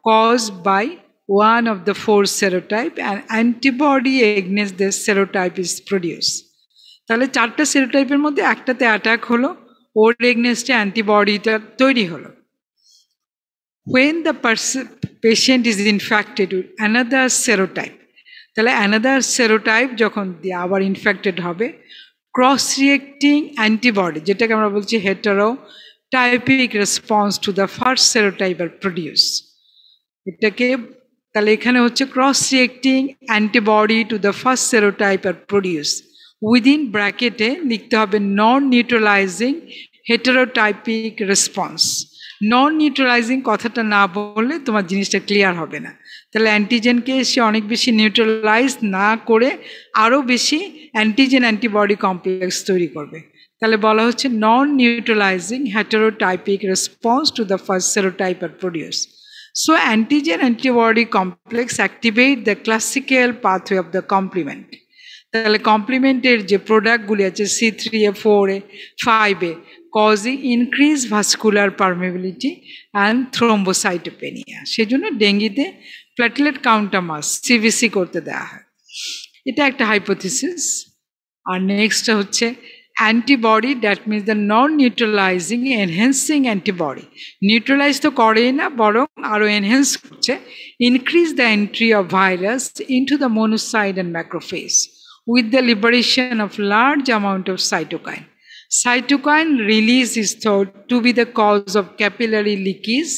A: caused by one of the 4 serotype and antibody against this serotype is produced. তাহলে 4টা সেরোটাইপের মধ্যে একটাতে অ্যাটাক হলো, ওর এগনেস্টে অ্যান্টিবডিটা তৈরি হলো। When the patient is infected with another serotype, তাহলে অ্যানাদার সেরোটাইপ যখন আবার ইনফেক্টেড হবে, ক্রস রিয়েক্টিং অ্যান্টিবডি যেটাকে আমরা বলছি heterotypic response to the first serotype are produce. এটাকে তাহলে এখানে হচ্ছে cross reacting antibody to the first serotype are produce, within ব্র্যাকেটে লিখতে হবে non neutralizing heterotypic response. Non neutralizing কথাটা না বললে তোমার জিনিসটা ক্লিয়ার হবে না। তাহলে অ্যান্টিজেনকে সে অনেক বেশি নিউট্রালাইজ না করে আরও বেশি অ্যান্টিজেন অ্যান্টিবডি কমপ্লেক্স তৈরি করবে। তাহলে বলা হচ্ছে non neutralizing heterotypic response to the first serotype are produce. So antigen antibody complex activate the classical pathway of the complement. তাহলে কমপ্লিমেন্টের যে প্রোডাক্টগুলি আছে C3A 4A 5A causing increased vascular permeability and thrombocytopenia, সেজন্য ডেঙ্গিতে প্ল্যাটেলেট কাউন্টটা মাস্ট CBC করতে দেওয়া হয়। এটা একটা হাইপোথিসিস। আর নেক্সট হচ্ছে antibody, that means the non neutralizing enhancing antibody, neutralise তো করেই না বরং আরও এনহ্যান্স করছে, increase the entry of virus into the monocyte and macrophage with the liberation of large amount of cytokine. Cytokine release is thought to be the cause of capillary leakage,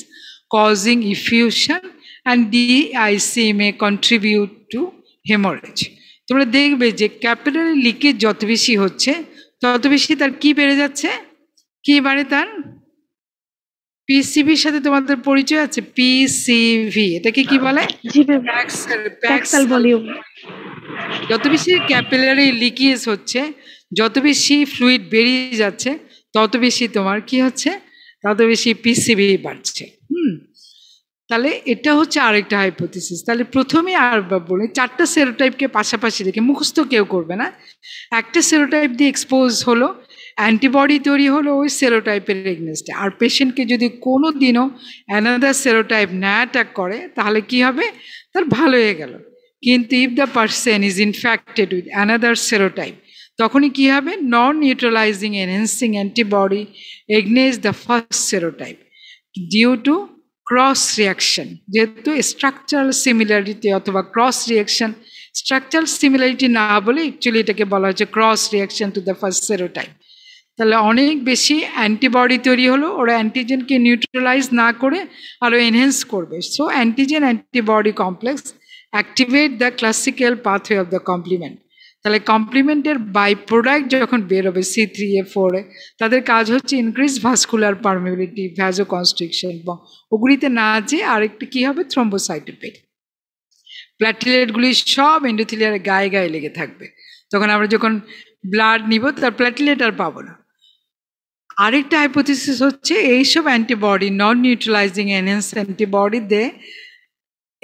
A: causing effusion, and DIC may contribute to hemorrhage. তোমরা দেখবে যে ক্যাপিলারি লিকেজ যত বেশি হচ্ছে তত বেশি তার কি বেড়ে যাচ্ছে, কি বাড়ে তার পিসিভির সাথে তোমাদের পরিচয় আছে, পিসিভি, এটাকে কি বলে,
B: প্যাক্সাল ভলিউম।
A: যত বেশি ক্যাপিলারি লিকেজ হচ্ছে, যত বেশি ফ্লুইড বেরিয়ে যাচ্ছে তত বেশি তোমার কি হচ্ছে, তত বেশি পিসিবি বাড়ছে। তাহলে এটা হচ্ছে আরেকটা হাইপোথিসিস। তাহলে প্রথমে আর বলি 4টা সেরোটাইপকে পাশাপাশি রেখে মুখস্থ কেউ করবে না, একটা সেরোটাইপ দিয়ে এক্সপোজ হলো, অ্যান্টিবডি তৈরি হলো ওই সেরোটাইপের এগনেস্টে, আর পেশেন্টকে যদি কোনো দিনও অ্যানাদার সেরোটাইপ না অ্যাটাক করে তাহলে কি হবে, তার ভালো হয়ে গেল। কিন্তু if the person is infected with another serotype তখনই কি হবে, non neutralizing enhancing antibody against the first serotype due to cross reaction, যেহেতু স্ট্রাকচারাল সিমিলারিটি অথবা ক্রস রিয়াকশন, স্ট্রাকচারাল সিমিলারিটি না বলে অ্যাকচুয়ালি এটাকে বলা হচ্ছে cross reaction to the first serotype. তাহলে অনেক বেশি অ্যান্টিবডি তৈরি হলো, ওরা অ্যান্টিজেনকে নিউট্রালাইজ না করে আরও এনহ্যান্স করবে। So antigen antibody complex activate the classical pathway of the complement. তাহলে কমপ্লিমেন্টের বাই প্রোডাক্ট যখন বেরোবে C3A 4A, তাদের কাজ হচ্ছে ইনক্রিজ ভাস্কুলার পারমিবিলিটি, ভ্যাজো কনস্ট্রিকশন, এবং ওগুলিতে না যেয়ে আরেকটা কী হবে, থ্রম্বোসাইটোপেনি। প্ল্যাটিলেটগুলি সব এন্ডোথেলিয়ার গায়ে গায়ে লেগে থাকবে, তখন আমরা যখন ব্লাড নিব তার প্ল্যাটিলেট আর পাবো না। আরেকটা হাইপোথিসিস হচ্ছে এইসব antibody non neutralizing enhance antibody they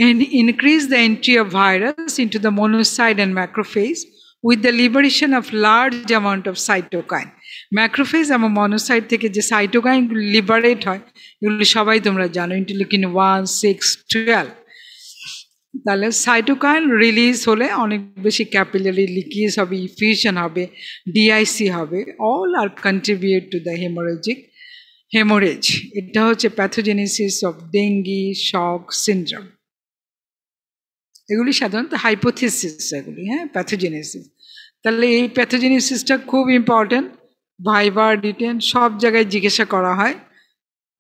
A: and increase the entry of virus into the monocyte and macrophage with the liberation of large amount of cytokine. Macrophage এবং monocyte থেকে যে cytokine liberate হয় এগুলো সবাই তোমরা জানো, ইন্টারলিউকিন 1, 6, 12। তাহলে সাইটোকাইন রিলিজ হলে অনেক বেশি ক্যাপিলারি লিকেজ হবে, ইফিউশন হবে, ডিআইসি হবে, all are contribute to the haemorrhage. এটা হচ্ছে pathogenesis of dengue shock syndrome. এগুলি সাধারণত হাইপোথিসিস, এগুলি প্যাথোজেনেসিস। তাহলে এই প্যাথোজেনেসিসটা খুব ইম্পর্টেন্ট, ভাইবা রিটেন সব জায়গায় জিজ্ঞাসা করা হয়।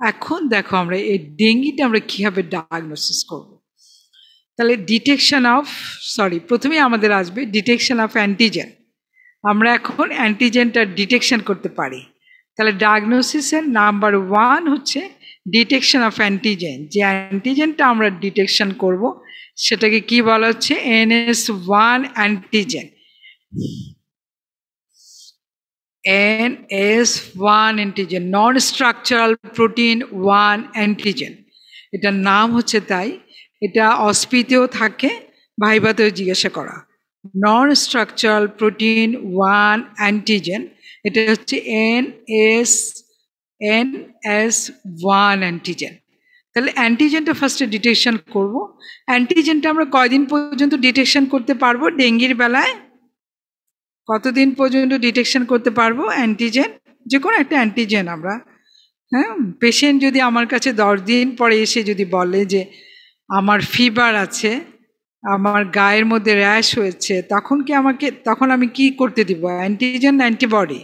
A: এখন দেখো আমরা এই ডেঙ্গিটা আমরা কিভাবে ডায়াগনোসিস করব। তাহলে প্রথমে আমাদের আসবে ডিটেকশন অফ অ্যান্টিজেন। আমরা এখন অ্যান্টিজেনটা ডিটেকশন করতে পারি। তাহলে ডায়াগনোসিসের নাম্বার 1 হচ্ছে ডিটেকশন অফ অ্যান্টিজেন। যে অ্যান্টিজেনটা আমরা ডিটেকশন করব সেটাকে কি বলা হচ্ছে? NS1 antigen. NS1 antigen, non structural protein 1 antigen. এটার নাম হচ্ছে তাই। এটা অস্পিতেও থাকে, ভাইভাতেও জিজ্ঞাসা করা। নন স্ট্রাকচারাল প্রোটিন 1 অ্যান্টিজেন, এটা হচ্ছে NS1 অ্যান্টিজেন। তাহলে অ্যান্টিজেনটা ফার্স্টে ডিটেকশন করব। অ্যান্টিজেনটা আমরা কয়দিন পর্যন্ত ডিটেকশন করতে পারবো? ডেঙ্গির বেলায় কতদিন পর্যন্ত ডিটেকশন করতে পারবো অ্যান্টিজেন? যে কোনো একটা অ্যান্টিজেন আমরা, পেশেন্ট যদি আমার কাছে 10 দিন পরে এসে যদি বলে যে আমার ফিভার আছে, আমার গায়ের মধ্যে র্যাশ হয়েছে, তখন আমি কি করতে দিব? অ্যান্টিজেন না অ্যান্টিবডি?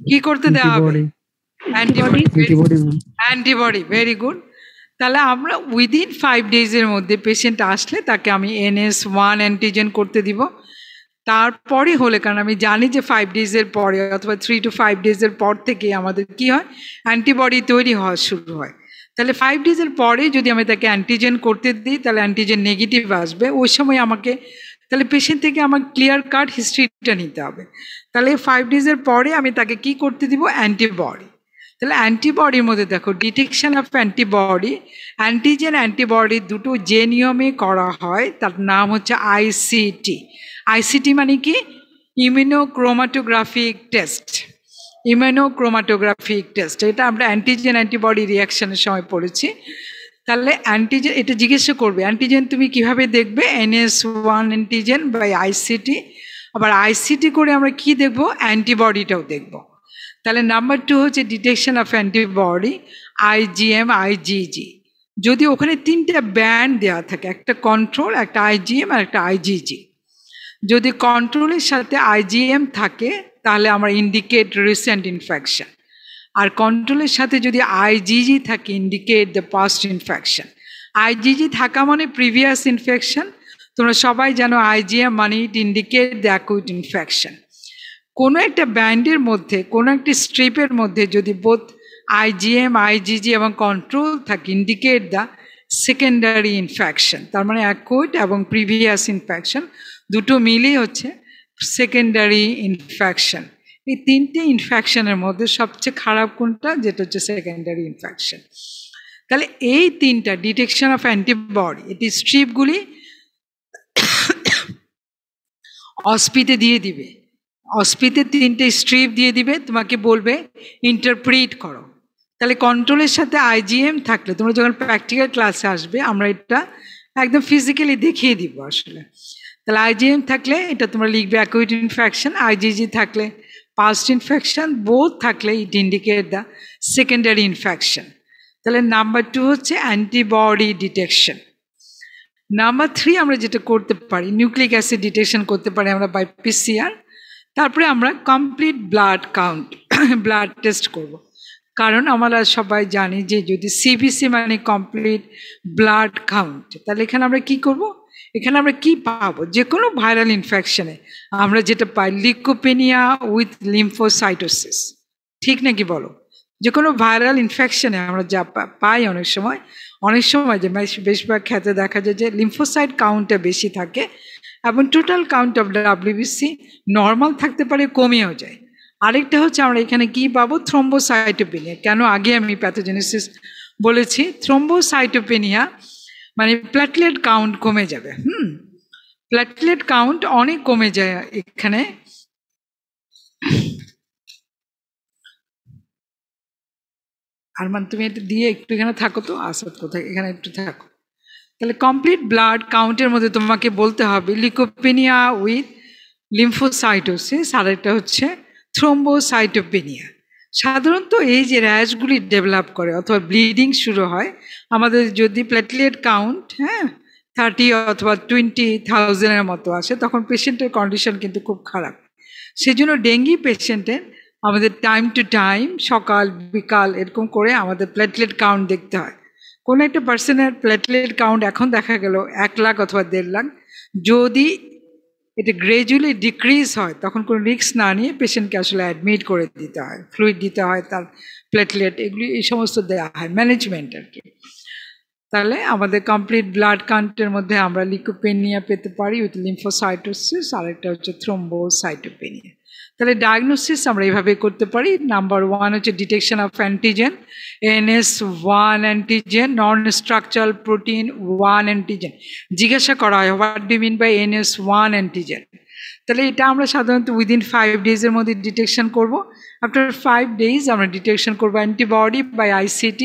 A: কি করতে দেওয়া হবে? অ্যান্টিবডি। Very good. তাহলে আমরা উইদিন 5 ডেজের মধ্যে পেশেন্ট আসলে তাকে আমি NS1 অ্যান্টিজেন করতে দিব। তারপরে হলে, কারণ আমি জানি যে 5 ডেজের পরে অথবা 3 to 5 ডেজের পর থেকে আমাদের কি হয়, অ্যান্টিবডি তৈরি হওয়া শুরু হয়। তাহলে 5 ডেজের পরে যদি আমি তাকে অ্যান্টিজেন করতে দিই তাহলে অ্যান্টিজেন নেগেটিভ আসবে। ওই সময় তাহলে পেশেন্ট থেকে আমার ক্লিয়ার কাট হিস্ট্রিটা নিতে হবে। তাহলে 5 ডেজের পরে আমি তাকে কি করতে দিব? অ্যান্টিবডি। তাহলে অ্যান্টিবডির মধ্যে দেখো detection of antibody, antigen antibody দুটো যে নিয়মে করা হয় তার নাম হচ্ছে ICT। ICT মানে কি? Immunochromatographic test. এটা আমরা অ্যান্টিজেন অ্যান্টিবডি রিয়াকশনের সময় পড়েছি। তাহলে অ্যান্টিজেন এটা জিজ্ঞাসা করবে, অ্যান্টিজেন তুমি কিভাবে দেখবে? NS1 antigen by ICT। আবার ICT করে আমরা কি দেখব? অ্যান্টিবডিটাও দেখব। তাহলে নাম্বার 2 হচ্ছে detection of antibody, IgM IgG। যদি ওখানে 3টা ব্যান্ড দেওয়া থাকে, একটা কন্ট্রোল, একটা IgM আর একটা IgG। যদি কন্ট্রোলের সাথে IgM থাকে তাহলে আমরা ইন্ডিকেট রিসেন্ট ইনফেকশন, আর কন্ট্রোলের সাথে যদি IgG থাকে indicate the past infection. IgG থাকা মানে প্রিভিয়াস ইনফেকশন। তোমরা সবাই জানো IgM মানে ইট ইন্ডিকেট দ্য অ্যাকুইট ইনফেকশন। কোনো একটা ব্যান্ডের মধ্যে, কোনো একটি স্ট্রিপের মধ্যে যদি বোথ IgM IgG এবং কন্ট্রোল থাকে ইন্ডিকেট দ্য সেকেন্ডারি ইনফেকশন। তার মানে অ্যাকুইট এবং প্রিভিয়াস ইনফেকশন দুটো মিলেই হচ্ছে সেকেন্ডারি ইনফেকশন। এই 3টে ইনফেকশনের মধ্যে সবচেয়ে খারাপ কোনটা? যেটা হচ্ছে সেকেন্ডারি ইনফেকশন। তাহলে এই 3টা ডিটেকশন অফ অ্যান্টিবডি, এটি স্ট্রিপগুলি অস্পিতে দিয়ে দিবে। অস্পিতে 3টে স্ট্রিপ দিয়ে দিবে, তোমাকে বলবে ইন্টারপ্রিট করো। তাহলে কন্ট্রোলের সাথে IgM থাকলে তোমরা যখন প্র্যাকটিক্যাল ক্লাসে আসবে আমরা এটা একদম ফিজিক্যালি দেখিয়ে দিব আসলে। তাহলে IgM থাকলে এটা তোমরা লিখবে অ্যাকুইট ইনফেকশন, IgG থাকলে পাস্ট ইনফেকশন, বোথ থাকলে ইট ইন্ডিকেট দ্য সেকেন্ডারি ইনফেকশন। তাহলে নাম্বার 2 হচ্ছে অ্যান্টিবডি ডিটেকশন। নাম্বার 3 আমরা যেটা করতে পারি, নিউক্লিক অ্যাসিড ডিটেকশন করতে পারি আমরা বাই PCR। তারপরে আমরা complete blood count, blood test করব। কারণ আমরা সবাই জানি যে যদি CBC মানে কমপ্লিট ব্লাড কাউন্ট, তাহলে এখানে আমরা কি করব? এখানে আমরা কি পাবো? যে কোনো ভাইরাল ইনফেকশনে আমরা যেটা পাই লিউকোপেনিয়া উইথ লিম্ফোসাইটোসিস, ঠিক নাকি বলো? যে কোনো ভাইরাল ইনফেকশনে আমরা যা পাই অনেক সময় যে বেশিরভাগ ক্ষেত্রে দেখা যায় যে লিম্ফোসাইট কাউন্টটা বেশি থাকে এবং total count of WBC normal থাকতে পারে, কমেও যায়। আরেকটা হচ্ছে আমরা এখানে কি পাবো, থ্রম্বোসাইটোপেনিয়া। কেন আগে আমি প্যাথোজেনেসিস বলেছি, থ্রম্বোসাইটোপেনিয়া মানে প্ল্যাটলেট কাউন্ট কমে যাবে। প্ল্যাটলেট কাউন্ট অনেক কমে যায় এখানে। আরমান তুমি এটা দিয়ে একটু এখানে থাকো তো, আসাদ কোথায়, এখানে একটু থাকো। তাহলে কমপ্লিট ব্লাড কাউন্টের মধ্যে তোমাকে বলতে হবে লিকোপেনিয়া উইথ লিম্ফোসাইটোসিস, আর একটা হচ্ছে থ্রম্বোসাইটোপেনিয়া। সাধারণত এই যে র্যাশগুলি ডেভেলপ করে অথবা ব্লিডিং শুরু হয় আমাদের যদি প্লেটলেট কাউন্ট 30 অথবা 20,000-এর মতো আসে, তখন পেশেন্টের কন্ডিশন কিন্তু খুব খারাপ। সেজন্য ডেঙ্গি পেশেন্টের আমাদের টাইম টু টাইম সকাল বিকাল এরকম করে আমাদের প্লেটলেট কাউন্ট দেখতে হয়। কোনো একটা পার্সনের প্লেটলেট কাউন্ট এখন দেখা গেল 1 লাখ অথবা 1.5 লাখ, যদি এটা গ্রেজুয়ালি ডিক্রিজ হয় তখন কোনো রিস্ক না নিয়ে পেশেন্টকে আসলে অ্যাডমিট করে দিতে হয়, ফ্লুইড দিতে হয়, তার প্লেটলেট এগুলি এই সমস্ত দেওয়া হয়, ম্যানেজমেন্ট আর কি। তাহলে আমাদের কমপ্লিট ব্লাড কাউন্টের মধ্যে আমরা লিকোপেনিয়া পেতে পারি উইথ লিম্ফোসাইটোসিস, আরেকটা হচ্ছে থ্রম্বোসাইটোপেনিয়া। তাহলে ডায়াগনোসিস আমরা এইভাবে করতে পারি। নাম্বার 1 হচ্ছে detection of antigen, NS1 antigen, non structural protein 1 antigen. জিজ্ঞাসা করা হয় what do mean by NS1 antigen. তাহলে এটা আমরা সাধারণত উইদিন 5 ডেজের মধ্যে ডিটেকশন করব। আফটার 5 ডেজ আমরা ডিটেকশন করবো antibody by ICT,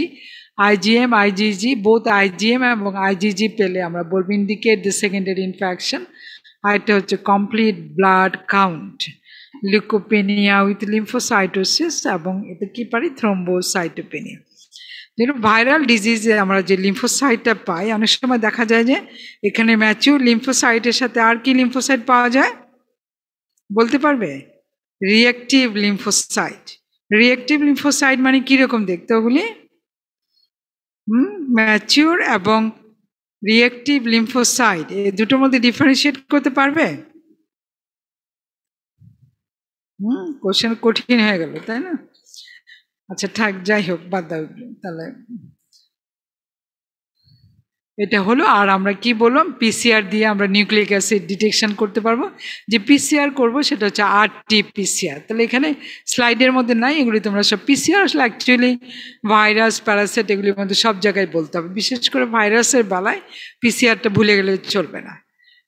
A: IgM, IgG, both IgM এবং IgG পেলে আমরা বলবো ইন্ডিকেট দ্য সেকেন্ডারি ইনফেকশন। আর এটা হচ্ছে complete blood count, leukopenia with lymphocytosis, এবং এটা কি পারি থ্রম্বোসাইটোপেনিয়া। যেন ভাইরাল ডিজিজে আমরা যে লিম্ফোসাইটটা পাই অনেক সময় দেখা যায় যে এখানে ম্যাচিউর লিম্ফোসাইটের সাথে আর কি লিম্ফোসাইট পাওয়া যায় বলতে পারবে? Reactive lymphocyte. রিঅ্যাক্টিভ লিম্ফোসাইট মানে কিরকম দেখতে ওগুলি? ম্যাচিউর এবং রিঅ্যাক্টিভ লিম্ফোসাইট এই দুটোর মধ্যে ডিফারেন্সিয়েট করতে পারবে? কোশ্চেন কঠিন হয়ে গেল তাই না? আচ্ছা থাক, যাই হোক, বাদ দাও। তাহলে এটা হলো। আর আমরা কি বললাম, পিসিআর দিয়ে আমরা নিউক্লিক অ্যাসিড ডিটেকশন করতে পারবো। যে পিসিআর করব সেটা হচ্ছে RT-PCR। তাহলে এখানে স্লাইডের মধ্যে নাই, এগুলি তোমরা সব পিসিআর আসলে অ্যাকচুয়ালি ভাইরাস প্যারাসাইট এগুলির মধ্যে সব জায়গায় বলতে হবে, বিশেষ করে ভাইরাসের বেলায় পিসিআরটা ভুলে গেলে চলবে না।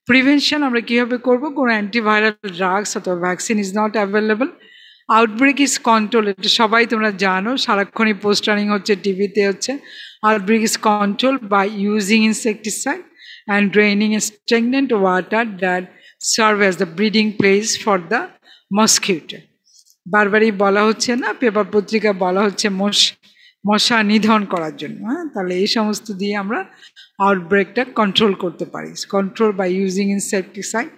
A: প্রিভেনশন আমরা কীভাবে করবো, কোনো অ্যান্টিভাইরাল ড্রাগস অথবা vaccine is not available. Outbreak is control, এটা সবাই তোমরা জানো, সারাক্ষণই পোস্টারিং হচ্ছে, টিভিতে হচ্ছে। Outbreak is controlled by using insecticide and draining stagnant water that serve as the breeding place for the mosquito. বারবারই বলা হচ্ছে না, পেপার পত্রিকা বলা হচ্ছে মশা নিধন করার জন্য। তাহলে এই সমস্ত দিয়ে আমরা আউটব্রেকটা কন্ট্রোল করতে পারি, কন্ট্রোল বাই ইউজিং ইনসেকটিসাইড।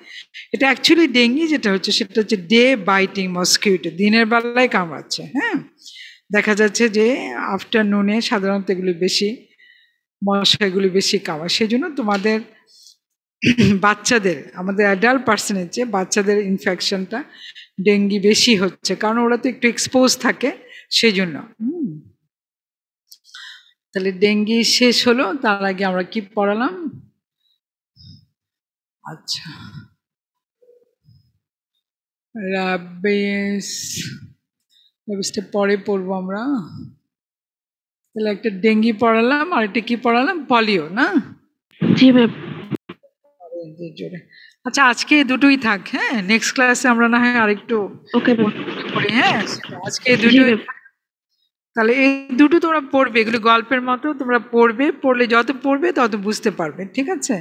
A: এটা অ্যাকচুয়ালি ডেঙ্গি যেটা হচ্ছে সেটা হচ্ছে ডে বাইটিং মসকিউটো, দিনের বেলায় কামড়াচ্ছে। দেখা যাচ্ছে যে আফটারনুনে সাধারণত এগুলি বেশি মশাগুলি বেশি কামড়ায়। সেই জন্য তোমাদের বাচ্চাদের, আমাদের অ্যাডাল্ট পার্সনের চেয়ে বাচ্চাদের ইনফেকশনটা ডেঙ্গি বেশি হচ্ছে, কারণ ওরা তো একটু এক্সপোজ থাকে সেই জন্য। তাহলে ডেঙ্গি শেষ হলো, তার আগে আমরা কি পড়ালাম? আচ্ছা, র্যাবিসটা পরে পড়বো আমরা। তাহলে একটা ডেঙ্গি পড়ালাম, আর একটা কি পড়ালাম, পলিও না?
B: জি ম্যাম।
A: আচ্ছা আজকে দুটোই থাক, নেক্সট ক্লাসে আমরা না হয় আরেকটু করি। আজকে দুটোই। তাহলে এই দুটো তোমরা পড়বে, এগুলো গল্পের মতো তোমরা পড়বে, পড়লে যত পড়বে তত বুঝতে পারবে, ঠিক আছে?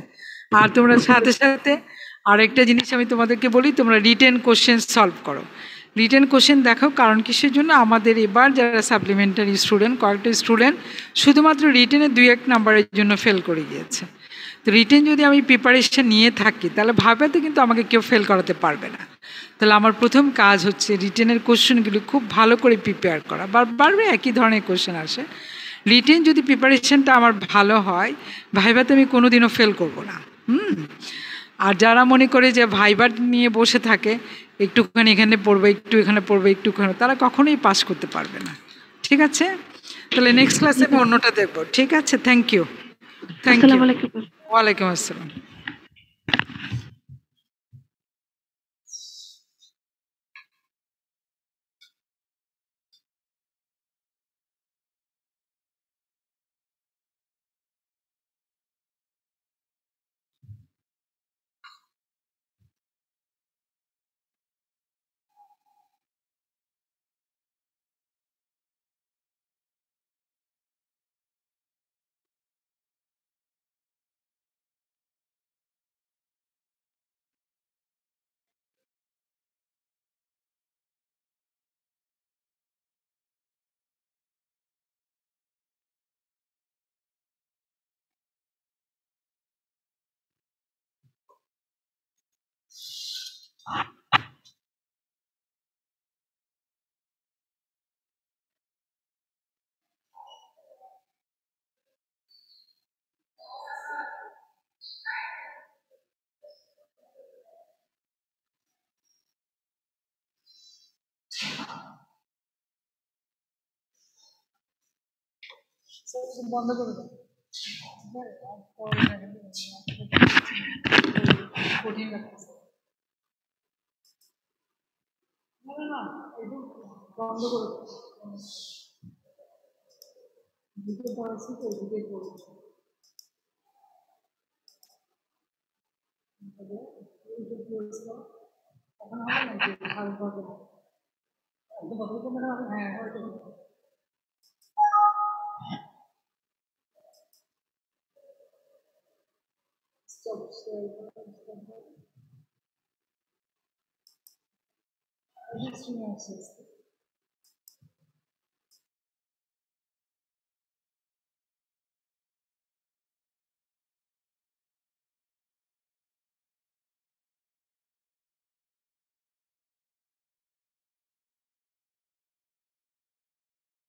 A: আর তোমরা সাথে সাথে আরেকটা জিনিস আমি তোমাদেরকে বলি, তোমরা রিটেন কোশ্চেন সলভ করো। রিটেন কোশ্চেন দেখো, কারণ কিসের জন্য আমাদের এবার যারা সাপ্লিমেন্টারি স্টুডেন্ট, কয়েকটা স্টুডেন্ট শুধুমাত্র রিটেনে 2-1 নাম্বারের জন্য ফেল করে গিয়েছে। তো রিটেন যদি আমি প্রিপারেশন নিয়ে থাকি তাহলে ভাবেতে কিন্তু আমাকে কেউ ফেল করাতে পারবে না। তাহলে আমার প্রথম কাজ হচ্ছে রিটেনের কোশ্চেনগুলি খুব ভালো করে প্রিপেয়ার করা। বারবার একই ধরনের কোশ্চেন আসে, রিটেন যদি প্রিপারেশনটা আমার ভালো হয় ভাইভাতে আমি কোনোদিনও ফেল করব না। আর যারা মনে করে যে ভাইবার নিয়ে বসে থাকে, একটুখানি এখানে পড়বে, একটু এখানে পড়বে, একটুখানি, তারা কখনোই পাস করতে পারবে না, ঠিক আছে? তাহলে নেক্সট ক্লাসে আমি অন্যটা দেখবো, ঠিক আছে? Thank you. ওয়ালাইকুম আসসালাম। বন্ধ করে দাও কঠিন লাগছে না না না একটু বন্ধ করে দাও দিকে পড়াচ্ছি তো দিকে পড়ছি এখন হবে নাকি ভালো হবে একদম কথা বলতে মানে হ্যাঁ হয়তো stop stop